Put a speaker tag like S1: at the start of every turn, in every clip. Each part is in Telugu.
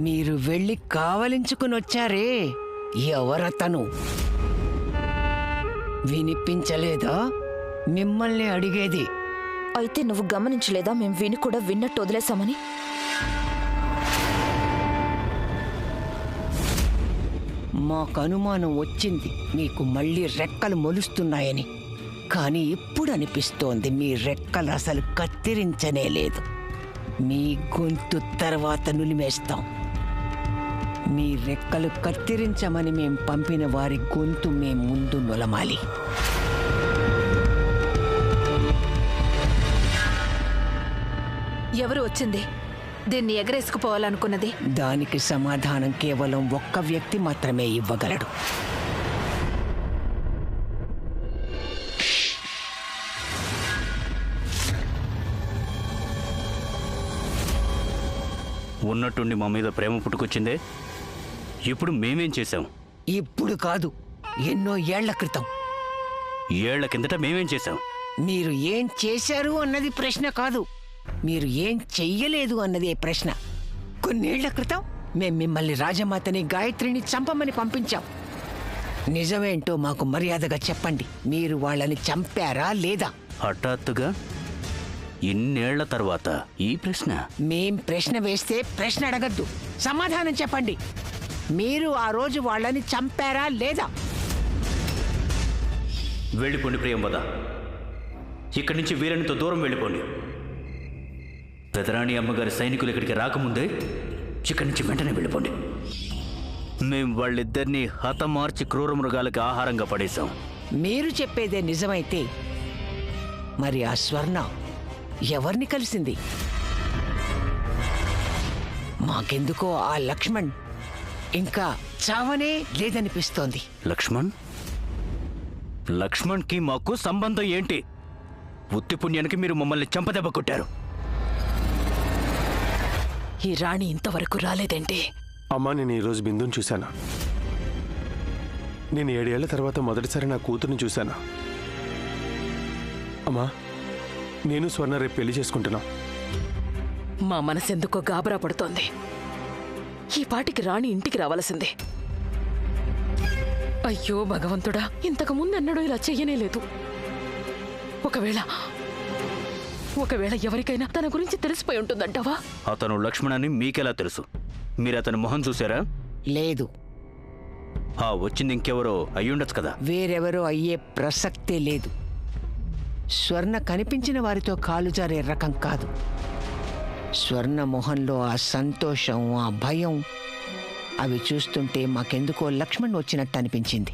S1: మీరు వెళ్ళి కావలించుకుని వచ్చారే, ఎవరతను? వినిపించలేదా మిమ్మల్ని అడిగేది?
S2: అయితే నువ్వు గమనించలేదా మేము విని కూడా విన్నట్టు వదిలేశామని?
S1: మాకు అనుమానం వచ్చింది మీకు మళ్ళీ రెక్కలు మొలుస్తున్నాయని. కానీ ఇప్పుడు అనిపిస్తోంది మీ రెక్కలు అసలు కత్తిరించనే లేదు. మీ గొంతు తర్వాత నులిమేస్తాం. మీ రెక్కలు కత్తిరించమని మేం పంపిన వారి గొంతు మేం ముందు నులమాలి.
S3: ఎవరు వచ్చింది దీన్ని ఎగరేసుకుపోవాలనుకున్నది?
S1: దానికి సమాధానం కేవలం ఒక్క వ్యక్తి మాత్రమే ఇవ్వగలడు.
S4: ఉన్నట్టుండి మా మీద ప్రేమ పుట్టుకొచ్చిందే. ఇప్పుడు మేమేం చేశాం?
S1: ఇప్పుడు కాదు, ఎన్నో ఏళ్ల క్రితం.
S4: ఏళ్ల కిందట మేమేం చేశాం?
S1: మీరు ఏం చేశారు అన్నది ప్రశ్న కాదు, మీరు ఏం చెయ్యలేదు అన్నదే ప్రశ్న. కొన్నేళ్ల క్రితం మేం మిమ్మల్ని రాజమాతని గాయత్రిని చంపమని పంపించాం. నిజమేంటో మాకు మర్యాదగా చెప్పండి. మీరు వాళ్ళని చంపారా లేదా?
S4: హఠాత్తుగా ఇన్నేళ్ల తర్వాత ఈ ప్రశ్న?
S1: మేం ప్రశ్న వేస్తే ప్రశ్న అడగద్దు, సమాధానం చెప్పండి. మీరు ఆ రోజు వాళ్ళని చంపారా లేదా?
S4: వెళ్ళిపోండి ప్రియంవద, ఇక్కడి నుంచి వీరనితో దూరం వెళ్ళిపోండి. పెదరాణి అమ్మగారి సైనికులు ఇక్కడికి రాకముందే ఇక్కడి నుంచి వెంటనే వెళ్ళిపోండి. మేం వాళ్ళిద్దరినీ హతమార్చి క్రూర మృగాలకి ఆహారంగా పడేశాం.
S1: మీరు చెప్పేదే నిజమైతే మరి ఆ స్వర్ణ ఎవరిని కలిసింది? మాకెందుకో ఆ లక్ష్మణ్ ఇంకా చావనే లేదనిపిస్తోంది.
S4: లక్ష్మణ్కి మాకు సంబంధం ఏంటి? ఉత్తి పుణ్యానికి మీరు మమ్మల్ని చంపదెబ్బ కొట్టారు.
S3: ఈ రాణి ఇంతవరకు రాలేదంటే?
S5: అమ్మా, నేను ఈరోజు బిందుని చూశాను. నేను 7 ఏళ్ల తర్వాత మొదటిసారి నా కూతుర్ని చూశాను. అమ్మా, నేను స్వర్ణ రేపు పెళ్లి చేసుకుంటున్నా.
S3: మా మనసెందుకో గాబరా పడుతోంది. ఈ పాటికి రాణి ఇంటికి రావాల్సిందే. అయ్యో భగవంతుడా, ఇంతకు ముందెన్నడూ ఇలా చెయ్యనేలేదు. ఒకవేళ ఎవరికైనా తన గురించి తెలిసిపోయి ఉంటుందంటావా?
S4: అతను లక్ష్మణని మీకెలా తెలుసు? మీరు అతని మొహం చూసారా?
S1: లేదు.
S4: వచ్చింది ఇంకెవరో అయ్యుండొచ్చు కదా.
S1: వేరెవరో అయ్యే ప్రసక్తే లేదు. స్వర్ణ కనిపించిన వారితో కాలు జారే రకం కాదు. స్వర్ణ మొహంలో ఆ సంతోషం, ఆ భయం, అవి చూస్తుంటే మాకెందుకో లక్ష్మణ్ వచ్చినట్టు అనిపించింది.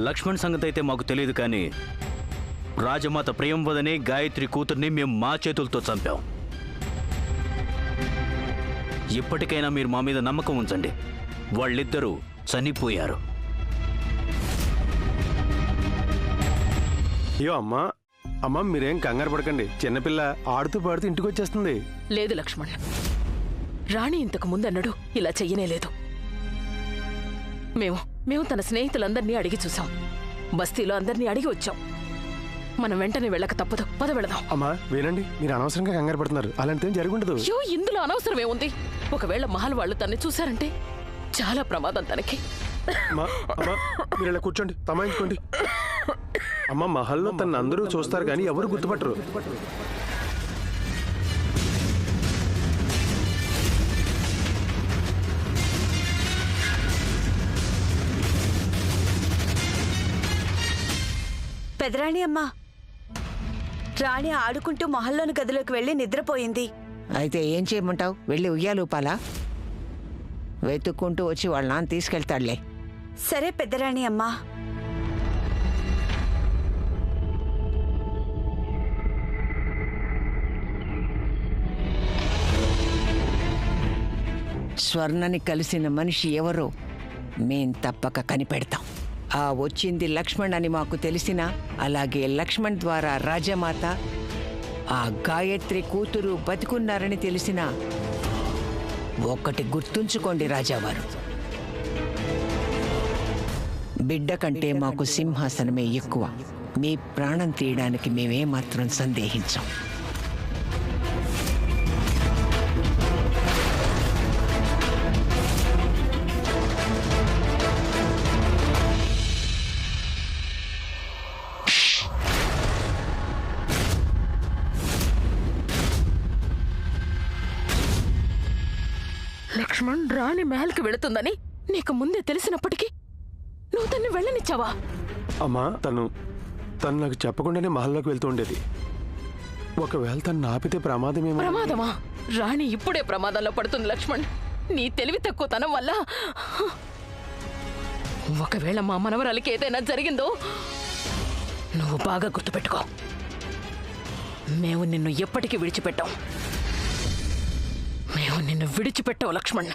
S4: లక్ష్మణ్ సంగతి అయితే మాకు తెలియదు, కానీ రాజమాత ప్రియంవదని గాయత్రి కూతుర్ని మేము మా చేతులతో చంపాం. ఇప్పటికైనా మీరు మా మీద నమ్మకం ఉంచండి. వాళ్ళిద్దరూ చనిపోయారు.
S5: అయ్యో అమ్మా, అమ్మా మీరేం కంగారు పడకండి. చిన్నపిల్ల ఆడుతూ పాడుతూ ఇంటికి వచ్చేస్తుంది.
S3: లేదు లక్ష్మణ్, రాణి ఇంతకు ముందన్నడు ఇలా చెయ్యనేలేదు. మేము తన స్నేహితులందరినీ అడిగి చూసాం. బస్తీలో అందరినీ అడిగి వచ్చాం. మనం వెంటనే వెళ్ళక తప్పదు. పద వెళదాం.
S5: అమ్మా వినండి, మీరు అనవసరంగా కంగారు పడుతున్నారు. అలాంటిదేం జరుగుండదు.
S3: అయ్యో, ఇందులో అనవసరమే ఉంది. ఒకవేళ మహల్ వాళ్ళు తన్ని చూశారంటే చాలా ప్రమాదం తనకి.
S5: మీరు ఇలా కూర్చోండి, తమాయించుకోండి. అమ్మ, మహల్లో తన అందరూ చూస్తారు కానీ ఎవరు గుర్తుపట్టరు.
S6: పెదరాణి అమ్మా, రాణి ఆడుకుంటూ మహల్లోని గదిలోకి వెళ్ళి నిద్రపోయింది.
S1: అయితే ఏం చేయమంటావు? వెళ్ళి ఉయ్యాలూపాలా? వెతుక్కుంటూ వచ్చి వాళ్ళ నాన్న తీసుకెళ్తాడులే.
S6: సరే పెద్దరాణి అమ్మా.
S1: స్వర్ణని కలిసిన మనిషి ఎవరో మేం తప్పక కనిపెడతాం. ఆ వచ్చింది లక్ష్మణ్ అని మాకు తెలిసినా, అలాగే లక్ష్మణ్ ద్వారా రాజమాత, ఆ గాయత్రి కూతురు బతికున్నారని తెలిసినా, ఒక్కటి గుర్తుంచుకోండి రాజావారు, బిడ్డ కంటే మాకు సింహాసనమే ఎక్కువ. మీ ప్రాణం తీయడానికి మేమేమాత్రం సందేహించాం.
S3: రాణి మహల్కి వెళుతుందని నీకు ముందే తెలిసినప్పటికీ నువ్వు తన్ని వెళ్ళనిచ్చావా?
S5: అమ్మా తను నాకు చెప్పకుండానే మహల్లోకి వెళ్తూ ఉండేది. ఒకవేళ తను ఆపితే ప్రమాదమేమో.
S3: ప్రమాదమా? రాణి ఇప్పుడే ప్రమాదంలో పడుతుంది లక్ష్మణ్. నీ తెలివి తక్కువతనం వల్ల. ఒకవేళ మా మనవరాలికి ఏదైనా జరిగిందో నువ్వు బాగా గుర్తుపెట్టుకో. మేము నిన్ను ఎప్పటికీ విడిచిపెట్టాం. మేము నిన్ను విడిచిపెట్టావు లక్ష్మణ్.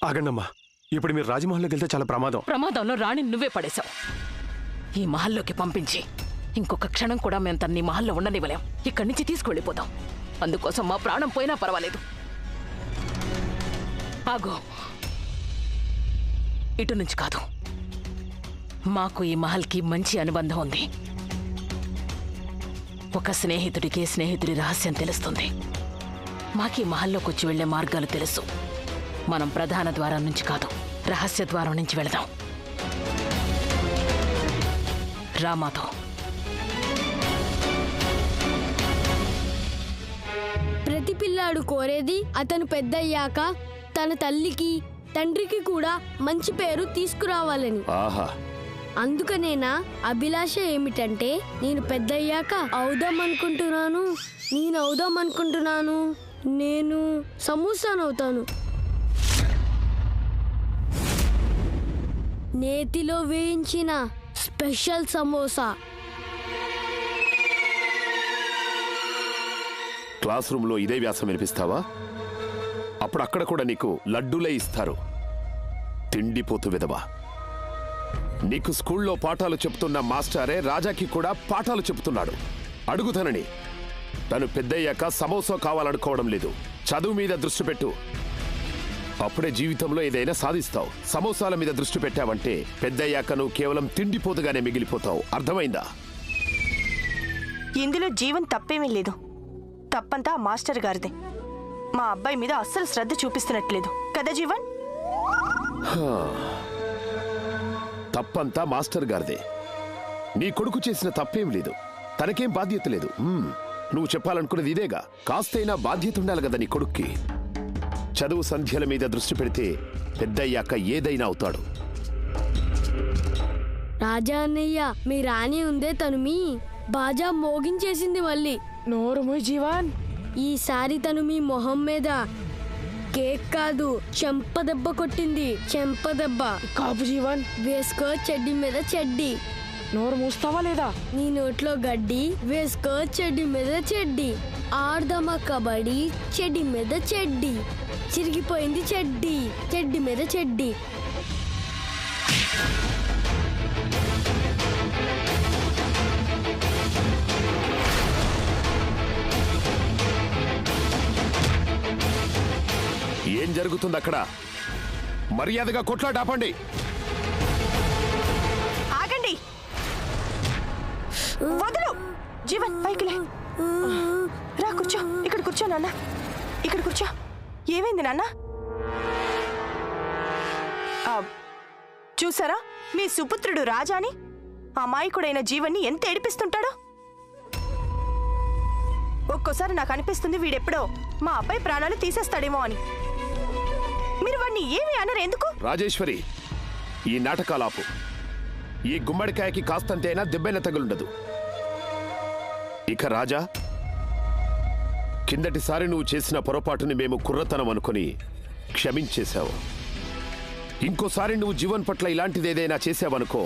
S5: ఆగండమ్మా, ఇప్పుడు మీరు రాజమహల్లోకి వెళ్తే చాలా ప్రమాదం.
S3: ప్రమాదంలో రాణిని నువ్వే పడేశావు. ఈ మహల్లోకి పంపించి ఇంకొక క్షణం కూడా మేము తన్ని మహల్లో ఉండనివ్వలేం. ఇక్కడి నుంచి తీసుకువెళ్ళిపోతాం. అందుకోసం మా ప్రాణం పోయినా పర్వాలేదు. ఆగో, ఇటు నుంచి కాదు. మాకు ఈ మహల్కి మంచి అనుబంధం ఉంది. ఒక స్నేహితుడికి స్నేహితుడి రహస్యం తెలుస్తుంది. మాకీ మహల్లోకి వచ్చి వెళ్లే మార్గాలు తెలుసు. మనం ప్రధాన ద్వారం నుంచి కాదు, రహస్య ద్వారం నుంచి వెళదాం. రామాతో.
S7: ప్రతి పిల్లాడు కోరేది అతను పెద్దయ్యాక తన తల్లికి తండ్రికి కూడా మంచి పేరు తీసుకురావాలని.
S8: ఆహా,
S7: అందుకనేనా అభిలాష ఏమిటంటే నేను పెద్దయ్యాక అవుదామనుకుంటున్నాను. నేను సమోసానవుతాను. నేతిలో వేయించిన స్పెషల్ సమోసా.
S8: క్లాస్ రూమ్ లో ఇదే వ్యాసం వినిపిస్తావా? అప్పుడు అక్కడ కూడా నీకు లడ్డూలే ఇస్తారు. తిండిపోతు విధవా. నీకు స్కూల్లో పాఠాలు చెప్తున్న మాస్టరే రాజాకి కూడా పాఠాలు చెప్తున్నాడు. అడుగుతానని. తను పెద్దయ్యాక సమోసా కావాలనుకోవడం లేదు. చదువు మీద దృష్టి పెట్టు. అప్పుడే జీవితంలో ఏదైనా సాధిస్తావు. సమోసాల మీద దృష్టి పెట్టావంటే పెద్దయ్యాక నువ్వు కేవలం తిండిపోతుగానే మిగిలిపోతావు. అర్థమైందా?
S6: ఇందులో జీవన్ తప్పేమీ లేదు. తప్పంతా మాస్టర్ గారిదే. మా అబ్బాయి మీద అస్సలు శ్రద్ధ చూపిస్తున్నట్లేదు కదా జీవన్?
S8: తప్పంతా మాస్టర్ గారిదే. నీ కొడుకు చేసిన తప్పేం లేదు. తనకేం బాధ్యత లేదు. నువ్వు చెప్పాలనుకున్నది ఇదేగా. కాస్తైనా బాధ్యత ఉండాలి కదా నీ కొడుక్కి. చదువు సంధ్యల మీద దృష్టి పెడితే పెద్దయ్యాక ఏదైనా అవుతాడు.
S7: రాజా అన్నయ్య, మీ రాణి ఉందే తను మీ బాజా మోగించేసింది మళ్ళీ.
S3: నోరుమోయ్ జీవన్.
S7: ఈసారి తను మీ మొహం మీద కేక్ కాదు చెంపదెబ్బ కొట్టింది. చెంపదెబ్బ
S3: కాపు జీవన్.
S7: వేసుకో చెడ్డి మీద చెడ్డి.
S3: నోరు మూస్తావా లేదా?
S7: నీ నోట్లో గడ్డి వేసుకో చెడ్డి మీద చెడ్డి. ఆడదమా కబడ్డీ చెడ్డి మీద చెడ్డి. చిరిగిపోయింది చెడ్డి. చెడ్డి మీద చెడ్డి.
S8: ఏం జరుగుతుంది అక్కడ? మర్యాదగా కొట్లాట ఆపండి.
S6: ఆగండి. వదలు. జీవన్ పైకిలే. రా కూర్చో. ఇక్కడ కూర్చో నాన్న. ఇక్కడ కూర్చో. ఏమైంది నాన్న? చూసారా మీ సుపుత్రుడు రాజాని అమాయకుడైన జీవన్ని ఎంత ఏడిపిస్తుంటాడో. ఒక్కోసారి నాకు అనిపిస్తుంది వీడెప్పుడో మా అబ్బాయి ప్రాణాలు తీసేస్తాడేమో అని. మీరు వాడిని ఏమీ అనరు ఎందుకు?
S8: రాజేశ్వరి, ఈ నాటకాలాపు. ఈ గుమ్మడికాయకి కాస్తంతైనా దెబ్బైన తగులుండదు. ఇక రాజా, కిందటిసారి నువ్వు చేసిన పొరపాటుని మేము కుర్రతనం అనుకుని క్షమించేశావు. ఇంకోసారి నువ్వు జీవన్ పట్ల ఇలాంటిదేదైనా చేసావనుకో,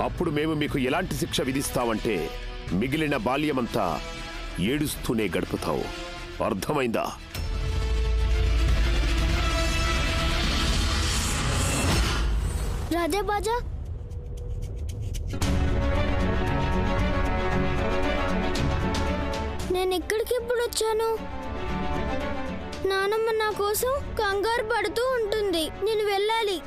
S8: అప్పుడు మేము మీకు ఎలాంటి శిక్ష విధిస్తామంటే మిగిలిన బాల్యమంతా ఏడుస్తూనే గడుపుతావు. అర్థమైందా?
S7: రాజా బాజా, నేను ఎక్కడికి ఎప్పుడు వచ్చాను? నానమ్మ నా కోసం కంగారు పడుతూ ఉంటుంది. నేను వెళ్ళాలి.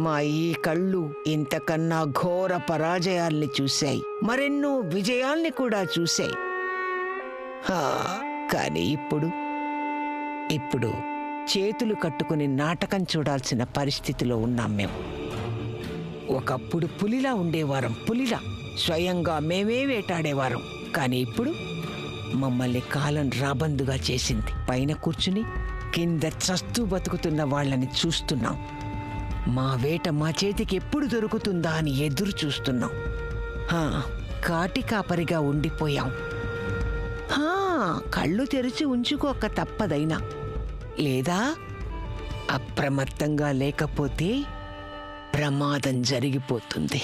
S1: మా ఈ కళ్ళు ఇంతకన్నా ఘోర పరాజయాల్ని చూశాయి. మరెన్నో విజయాల్ని కూడా చూశాయి. కానీ ఇప్పుడు చేతులు కట్టుకుని నాటకం చూడాల్సిన పరిస్థితిలో ఉన్నాం మేము. ఒకప్పుడు పులిలా ఉండేవారం, పులిలా స్వయంగా మేమే వేటాడేవారం. కానీ ఇప్పుడు మమ్మల్ని కాలం రాబందుగా చేసింది. పైన కూర్చుని కింద చస్తూ బతుకుతున్న వాళ్ళని చూస్తున్నాం. మా వేట మా చేతికి ఎప్పుడు దొరుకుతుందా అని ఎదురు చూస్తున్నాం. కాటి కాపరిగా ఉండిపోయాం. కళ్ళు తెరిచి ఉంచుకోక తప్పదైనా, లేదా అప్రమత్తంగా లేకపోతే ప్రమాదం జరిగిపోతుంది.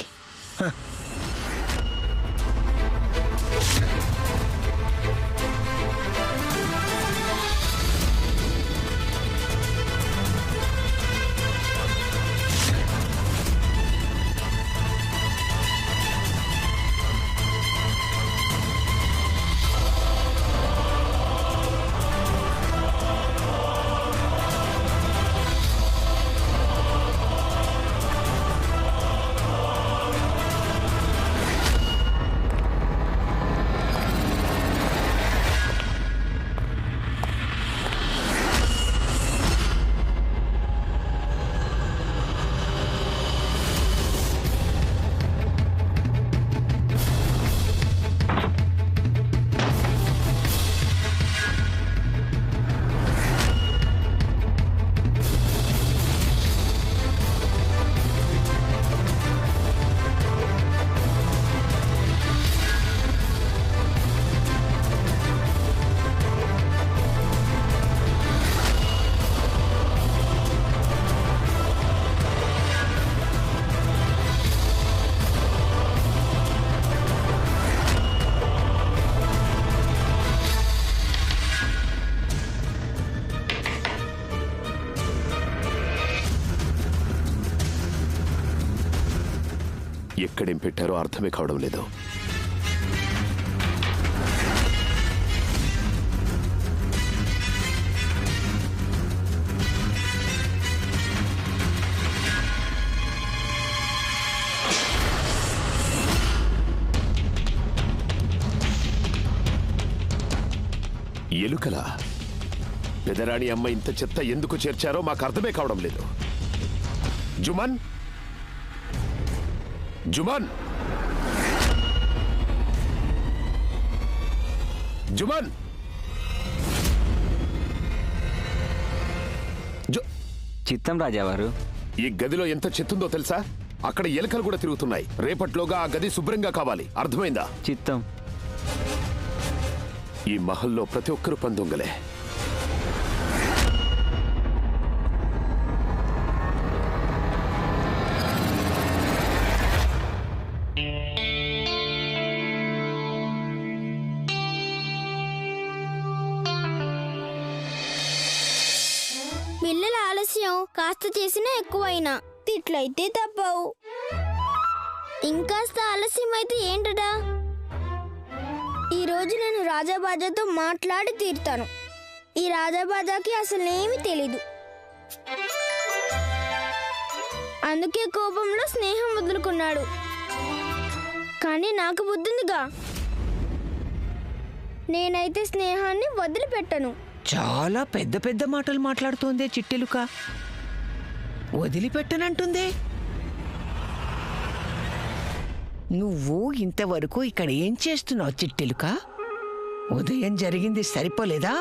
S8: ఎక్కడేం పెట్టారో అర్థమే కావడం లేదు. ఎలుకల పెదరాణి అమ్మ ఇంత చెత్త ఎందుకు చేర్చారో మాకు అర్థమే కావడం లేదు. జుమన్, జుమన్, జుమన్,
S9: చిత్తం రాజావారు.
S8: ఈ గదిలో ఎంత చెత్తుందో తెలుసా? అక్కడ ఎలుకలు కూడా తిరుగుతున్నాయి. రేపట్లోగా ఆ గది శుభ్రంగా కావాలి, అర్థమైందా?
S9: చిత్తం.
S8: ఈ మహల్లో ప్రతి ఒక్కరూ పందొంగలే.
S7: పిల్లల ఆలస్యం కాస్త చేసినా ఎక్కువైనా తిట్లయితే తప్పవు. ఇంకాస్త ఆలస్యం అయితే ఏంటడా? ఈరోజు నేను రాజాబాజాతో మాట్లాడి తీరుతాను. ఈ రాజాబాజాకి అసలేమీ తెలీదు. అందుకే కోపంలో స్నేహం వదులుకున్నాడు. కానీ నాకు బుద్ధిందిగా, నేనైతే స్నేహాన్ని వదిలిపెట్టను.
S1: చాలా పెద్ద పెద్ద మాటలు మాట్లాడుతోందే చిట్టెలుక. వదిలిపెట్టనంటుందే. నువ్వు ఇంతవరకు ఇక్కడ ఏం చేస్తున్నావు చిట్టెలుక? ఉదయం జరిగింది సరిపోలేదా?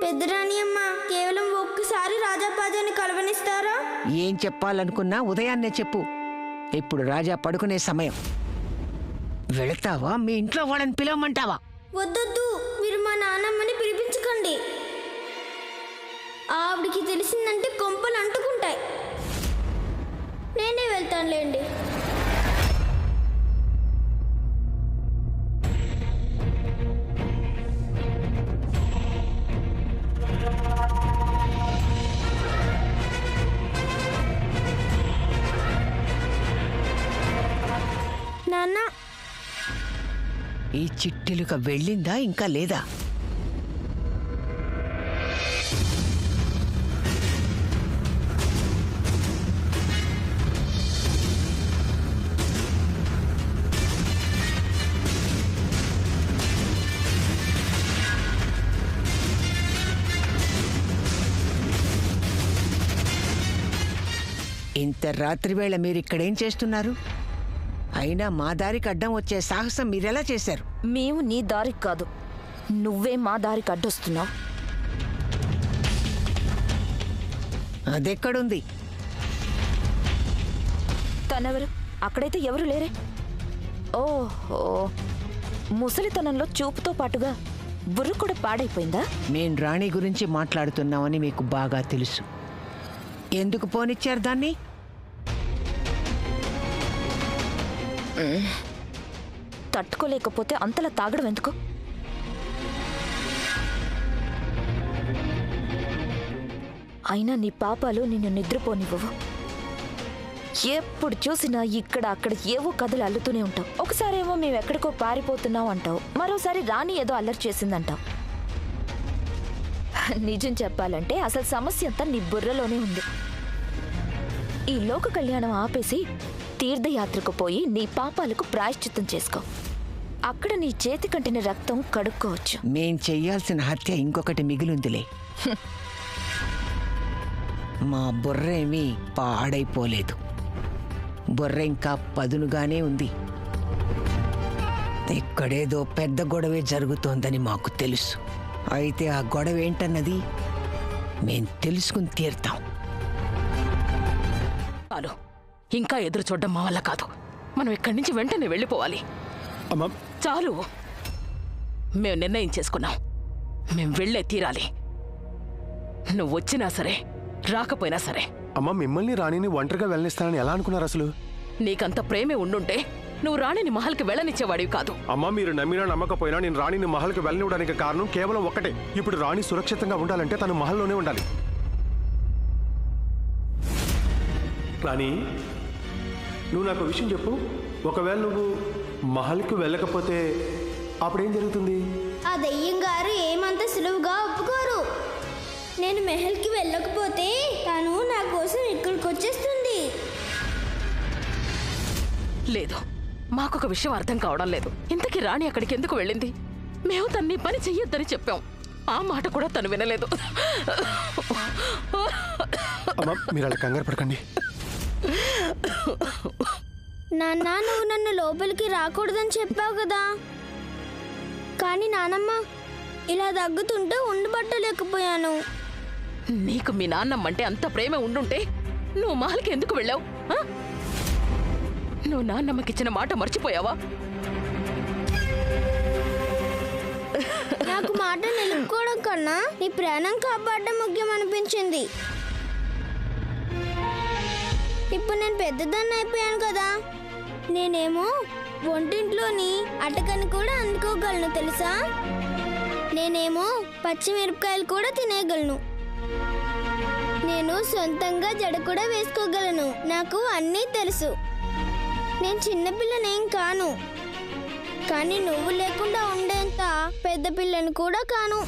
S7: పెద్దరాణి అమ్మ కేవలం ఒక్కసారి రాజాబాజాని కలవనిస్తారా?
S1: ఏం చెప్పాలనుకున్నా ఉదయాన్నే చెప్పు. ఇప్పుడు రాజా పడుకునే సమయం. వెళతావా? మీ ఇంట్లో వాళ్ళని పిలవమంటావా?
S7: వద్దొద్దు, మీరు మా నాన్నమ్మని పిలిపించకండి. ఆవిడికి తెలిసిందంటే కొంపలు అంటుకుంటాయి. నేనే వెళ్తానులేండి. నాన్న,
S1: ఈ చిట్టెలుక వెళ్ళిందా ఇంకా లేదా? ఇంత రాత్రివేళ మీరు ఇక్కడేం చేస్తున్నారు? అయినా మా దారికి అడ్డం వచ్చే సాహసం మీరెలా చేశారు?
S2: మేము నీ దారికి కాదు, నువ్వే మా దారికి అడ్డొస్తున్నావు.
S1: అదెక్కడుంది?
S2: తనెవరు? అక్కడైతే ఎవరు లేరే. ఓహో, ముసలితనంలో చూపుతో పాటుగా బుర్ర కూడా పాడైపోయిందా?
S1: మేం రాణి గురించి మాట్లాడుతున్నామని మీకు బాగా తెలుసు. ఎందుకు పోనిచ్చారు దాన్ని?
S2: తట్టుకోలేకపోతే అంతలా తాగడం ఎందుకు? అయినా నీ పాపాలు నిన్ను నిద్రపోనివ్వవు. ఎప్పుడు చూసినా ఇక్కడ అక్కడ ఏవో కథలు అల్లుతూనే ఉంటావు. ఒకసారేమో మేము ఎక్కడికో పారిపోతున్నాం అంటావు, మరోసారి రాణి ఏదో అల్లరి చేసిందంటావు. నిజం చెప్పాలంటే అసలు సమస్య అంతా నీ బుర్రలోనే ఉంది. ఈ లోక కళ్యాణం ఆపేసి తీర్థయాత్రకు పోయి నీ పాపాలకు ప్రాయశ్చిత్తం చేసుకో. అక్కడ నీ చేతి కంటిన రక్తం కడుక్కోవచ్చు.
S1: మేం చెయ్యాల్సిన హత్య ఇంకొకటి మిగిలిందిలే. మా బుర్ర ఏమీ పాడైపోలేదు. బుర్ర ఇంకా పదునుగానే ఉంది. ఇక్కడేదో పెద్ద గొడవే జరుగుతోందని మాకు తెలుసు. అయితే ఆ గొడవ ఏంటన్నది మేం తెలుసుకుని తీరుతాం.
S3: చాలు, ఇంకా ఎదురు చూడడం మా వల్ల కాదు. మనం ఇక్కడి నుంచి వెంటనే వెళ్ళిపోవాలి.
S5: అమ్మా
S3: చాలు, మేము నిర్ణయం చేసుకున్నాం. మేం వెళ్ళే తీరాలి. నువ్వు వచ్చినా సరే రాకపోయినా సరే.
S5: అమ్మ, మిమ్మల్ని రాణిని ఒంటరిగా వెళ్ళనిస్తానని ఎలా అనుకున్నారు అసలు?
S3: నీకంత ప్రేమే ఉండుంటే నువ్వు రాణిని మహల్కి వెళ్ళనిచ్చేవాడివి కాదు.
S5: అమ్మ, మీరు నమ్మినా నమ్మకపోయినా నేను రాణిని మహల్కి వెళ్ళనివ్వడానికి కారణం కేవలం ఒక్కటే. ఇప్పుడు రాణి సురక్షితంగా ఉండాలంటే తను మహల్లోనే ఉండాలి. రాణి, నువ్వు నాకు విషయం చెప్పు. ఒకవేళ నువ్వు మహల్కి వెళ్ళకపోతే అప్పుడేం జరుగుతుంది?
S7: ఆ దెయ్యం గారు ఏమంత సులువుగా ఒప్పుకోరు. నేను మెహల్కి వెళ్ళకపోతే తను నా కోసం ఇక్కడికి వచ్చేస్తుంది.
S3: లేదు, మాకొక విషయం అర్థం కావడం లేదు. ఇంతకీ రాణి అక్కడికి ఎందుకు వెళ్ళింది? మేము తన్ని పని చెయ్యొద్దని చెప్పాం. ఆ మాట కూడా తను వినలేదు.
S5: అమ్మ, మీరు అలా కంగారు పడకండి.
S7: నాన్న, నువ్వు నన్ను లోపలికి రాకూడదని చెప్పావు కదా. కానీ నానమ్మ, ఇలా దగ్గుతుంటే ఉండబట్టలేకపోయాను.
S3: నీకు మీ నాన్నమ్మంటే అంత ప్రేమ ఉండుంటే నువ్వు మహల్కి ఎందుకు వెళ్ళావు? నువ్వు నాన్నమ్మకిచ్చిన మాట మర్చిపోయావా?
S7: నాకు మాట నిలుపుకోవడం కన్నా నీ ప్రాణం కాపాడడం ముఖ్యం అనిపించింది. ఇప్పుడు నేను పెద్దదాన్ని అయిపోయాను కదా. నేనేమో వంటింట్లోని అటకని కూడా అందుకోగలను తెలుసా. నేనేమో పచ్చిమిరపకాయలు కూడా తినేయగలను. నేను సొంతంగా జడ కూడా వేసుకోగలను. నాకు అన్నీ తెలుసు. నేను చిన్నపిల్లనేం కాను, కానీ నువ్వు లేకుండా ఉండేంత పెద్ద పిల్లని కూడా కాను.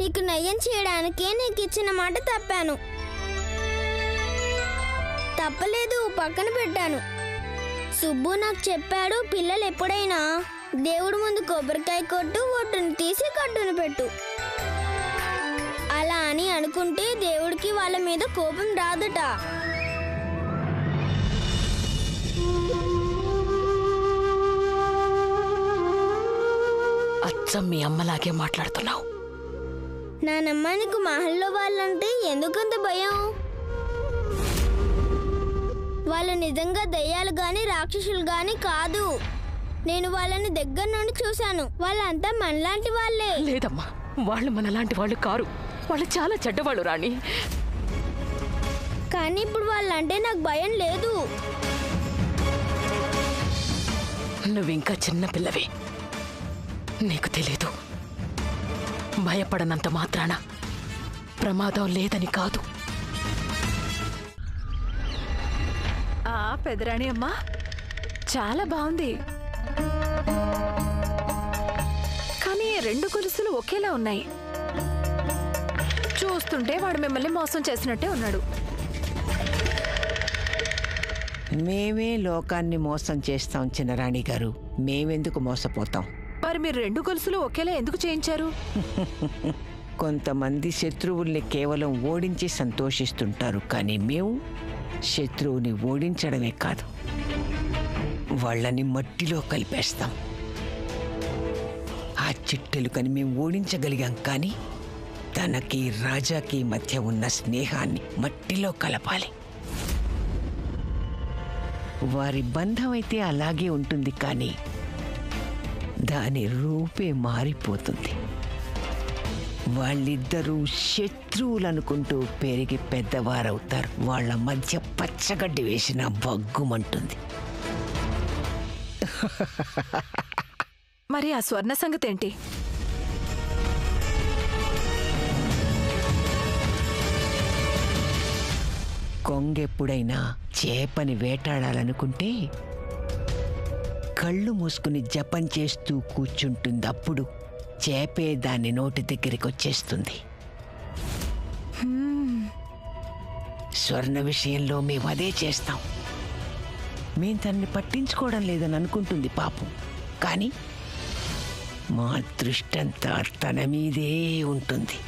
S7: నీకు నయ్యం చేయడానికే నీకు ఇచ్చిన మాట తప్పాను. తప్పలేదు, పక్కన పెట్టాను. సుబ్బు నాకు చెప్పాడు, పిల్లలు ఎప్పుడైనా దేవుడి ముందు కొబ్బరికాయ కొట్టు, ఒట్టును తీసి కట్టును పెట్టు. అలా అని అనుకుంటే దేవుడికి వాళ్ళ మీద కోపం రాదట.
S3: అచ్చం మీ అమ్మలాగే మాట్లాడుతున్నావు.
S7: నానమ్మ, నీకు మహల్లో వాళ్ళంటే ఎందుకంత భయం? వాళ్ళు నిజంగా దయ్యాలు గాని రాక్షసులు గాని కాదు. నేను వాళ్ళని దగ్గర నుండి చూశాను. వాళ్ళంతా మనలాంటి వాళ్ళే.
S3: లేదమ్మా, వాళ్ళు మనలాంటి వాళ్ళు కారు. వాళ్ళు చాలా చెడ్డవాళ్ళు రాణి.
S7: కానీ ఇప్పుడు వాళ్ళంటే నాకు భయం లేదు.
S3: నువ్వింకా చిన్న పిల్లవి, నీకు తెలీదు. భయపడనంత మాత్రాన ప్రమాదం లేదని కాదు.
S6: పెదరాణి అమ్మా, చాలా బాగుంది. కానీ 2 గొలుసులు ఒకేలా ఉన్నాయి. చూస్తుంటే వాడు మిమ్మల్ని మోసం చేసినట్టే ఉన్నాడు.
S1: మేమే లోకాన్ని మోసం చేస్తాం చిన్నరాణి గారు. మేమెందుకు మోసపోతాం?
S6: మరి మీరు 2 గొలుసులు ఒకేలా ఎందుకు చేయించారు?
S1: కొంతమంది శత్రువుల్ని కేవలం ఓడించి సంతోషిస్తుంటారు, కానీ మేము శత్రువుని ఓడించడమే కాదు, వాళ్ళని మట్టిలో కలిపేస్తాం. ఆ చిట్టెలుకని మేము ఓడించగలిగాం, కానీ తనకి రాజాకి మధ్య ఉన్న స్నేహాన్ని మట్టిలో కలపాలి. వారి బంధం అయితే అలాగే ఉంటుంది, కానీ దాని రూపే మారిపోతుంది. వాళ్ళిద్దరూ శత్రువులనుకుంటూ పెరిగి పెద్దవారవుతారు. వాళ్ళ మధ్య పచ్చగడ్డి వేసిన బగ్గుమంటుంది.
S6: మరి ఆ స్వర్ణ సంగతి ఏంటి?
S1: కొంగెప్పుడైనా చేపని వేటాడాలనుకుంటే కళ్ళు మూసుకుని జపం చేస్తూ కూర్చుంటుంది. అప్పుడు చేపే దాని నోటి దగ్గరికి వచ్చేస్తుంది. స్వర్ణ విషయంలో మేము అదే చేస్తాం. మేము తనని పట్టించుకోవడం లేదని అనుకుంటుంది పాపం, కానీ మా దృష్టంతా తన మీదే ఉంటుంది.